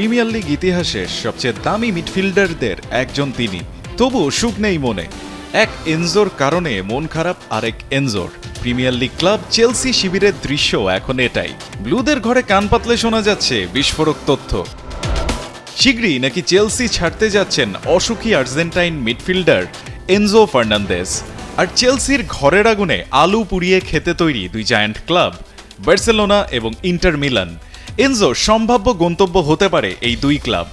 Premier league ইতিহাসের সবচেয়ে দামি মিডফিল্ডারদের একজন তিনি। তবুও সুখ নেই মনে। এক এনজোর কারণে মন খারাপ আরেক এনজোর। প্রিমিয়ার লিগ ক্লাব চেলসি শিবিরের দৃশ্য এখন এটাই। ব্লুদের ঘরে কান পাতলে শোনা যাচ্ছে বিস্ফোরক তথ্য। শীঘ্রই নাকি চেলসি ছাড়তে যাচ্ছেন অসুখী আর্জেন্টাইন মিডফিল্ডার এনজো ফার্নান্দেজ। আর চেলসির ঘরের আগুনে আলু পুড়িয়ে খেতে তৈরি দুই জায়ান্ট ক্লাব বার্সেলোনা এবং ইন্টার মিলান। এনজো সম্ভাব্য গন্তব্য হতে পারে এই দুই ক্লাব।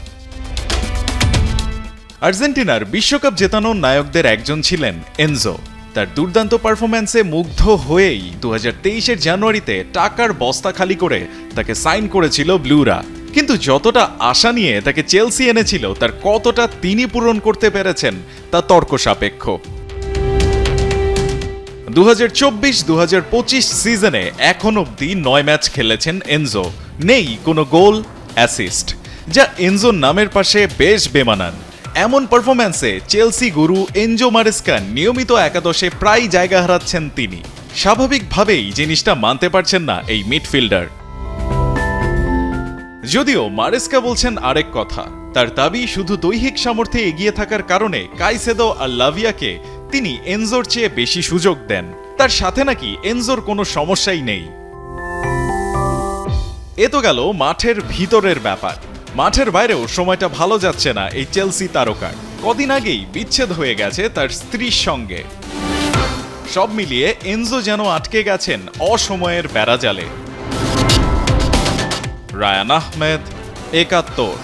আর্জেন্টিনার বিশ্বকাপ জেতানো নায়কদের একজন ছিলেন এনজো। তার দুর্দান্ত পারফরম্যান্সে মুগ্ধ হয়েই 2023-এর জানুয়ারিতে টাকার বস্তা খালি করে তাকে সাইন করেছিল ব্লুরা। কিন্তু যতটা আশা নিয়ে তাকে চেলসি এনেছিল তার কতটা তিনি পূরণ করতে পেরেছেন তা তর্ক সাপেক্ষ। 2024-2025 সিজনে এখন অবধি 9 ম্যাচ খেলেছেন এনজো। নেই কোনো গোল, অ্যাসিস্ট, যা এনজোর নামের পাশে বেশ বেমানান। এমন পারফরম্যান্সে চেলসি গুরু এনজো মারেস্কা নিয়মিত একাদশে প্রায় জায়গা হারাচ্ছেন তিনি। স্বাভাবিকভাবেই জিনিসটা মানতে পারছেন না এই মিডফিল্ডার। যদিও মারেস্কা বলছেন আরেক কথা। তার দাবি শুধু দৈহিক সামর্থ্যে এগিয়ে থাকার কারণে কাইসেদো আর লাভিয়াকে তিনি এনজোর চেয়ে বেশি সুযোগ দেন। তার সাথে নাকি এনজোর কোনো সমস্যাই নেই। এ তো গেল মাঠের ভিতরের ব্যাপার। মাঠের বাইরেও সময়টা ভালো যাচ্ছে না এই চেলসি তারকার। কদিন আগেই বিচ্ছেদ হয়ে গেছে তার স্ত্রীর সঙ্গে। সব মিলিয়ে এনজো যেন আটকে গেছেন অসময়ের বেড়াজালে। রায়ান আহমেদ, ৭১।